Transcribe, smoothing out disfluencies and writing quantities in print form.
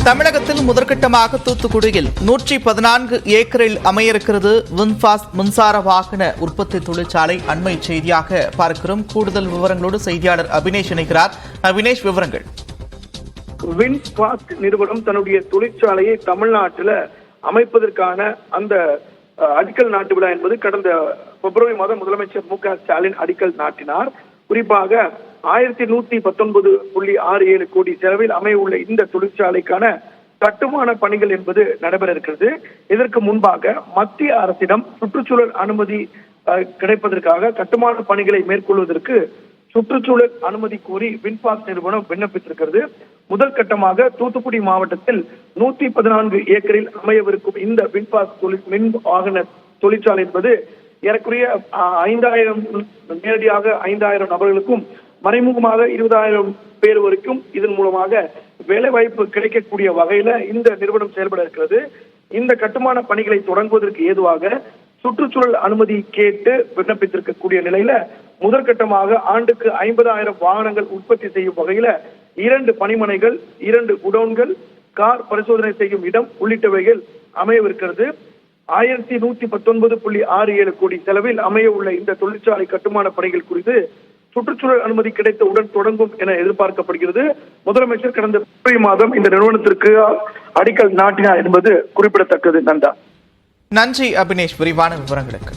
தமிழகத்தில் முதற்கட்டமாக தூத்துக்குடியில் 114 ஏக்கரில் அமையிருக்கிறது வின்ஃபாஸ்ட் மின்சார வாகன உற்பத்தி தொழிற்சாலை. அண்மை செய்தியாக பார்க்கிறோம். கூடுதல் விவரங்களோடு செய்தியாளர் அபினேஷ் இணைக்கிறார். அபினேஷ், விவரங்கள். வின்ஃபாஸ்ட் நிறுவனம் தன்னுடைய தொழிற்சாலையை தமிழ்நாட்டில் அமைப்பதற்கான அந்த அடிக்கல் நாட்டு விழா என்பது கடந்த பிப்ரவரி மாதம் முதலமைச்சர் மு.க. ஸ்டாலின் அடிக்கல் நாட்டினார். குறிப்பாக 1119.67 கோடி செலவில் அமைய உள்ள இந்த தொழிற்சாலைக்கான கட்டுமான பணிகள் என்பது நடைபெற இருக்கிறது. இதற்கு முன்பாக மத்திய அரசிடம் சுற்றுச்சூழல் அனுமதி கிடைப்பதற்காக கட்டுமான பணிகளை மேற்கொள்வதற்கு சுற்றுச்சூழல் அனுமதி கோரி வின்ஃபாஸ்ட் நிறுவனம் விண்ணப்பித்திருக்கிறது. முதல் கட்டமாக தூத்துக்குடி மாவட்டத்தில் 114 ஏக்கரில் அமையவிருக்கும் இந்த வின்ஃபாஸ்ட் மின் வாகன தொழிற்சாலை என்பது ஏறக்குறைய 5000 நேரடியாக 5000 நபர்களுக்கும் மறைமுகமாக 20,000 பேர் வரைக்கும் இதன் மூலமாக வேலை வாய்ப்பு கிடைக்கக்கூடிய வகையில இந்த நிறுவனம் செயல்பட இருக்கிறது. இந்த கட்டுமான பணிகளை தொடங்குவதற்கு ஏதுவாக சுற்றுச்சூழல் அனுமதி கேட்டு விண்ணப்பித்திருக்கக்கூடிய நிலையில முதற்கட்டமாக ஆண்டுக்கு 50,000 வாகனங்கள் உற்பத்தி செய்யும் வகையில 2 பணிமனைகள், 2 குடோன்கள், கார் பரிசோதனை செய்யும் இடம் உள்ளிட்டவைகள் அமையவிருக்கிறது. 1119.67 கோடி செலவில் அமைய உள்ள இந்த தொழிற்சாலை கட்டுமான பணிகள் குறித்து சுற்றுச்சூழல் அனுமதி கிடைத்தவுடன் தொடங்கும் என எதிர்பார்க்கப்படுகிறது. முதலமைச்சர் கடந்த பிப்ரவரி மாதம் இந்த நிறுவனத்திற்கு அடிக்கல் நாட்டினார் என்பது குறிப்பிடத்தக்கது. நன்றி அபினேஷ், விரிவான விவரங்களுக்கு.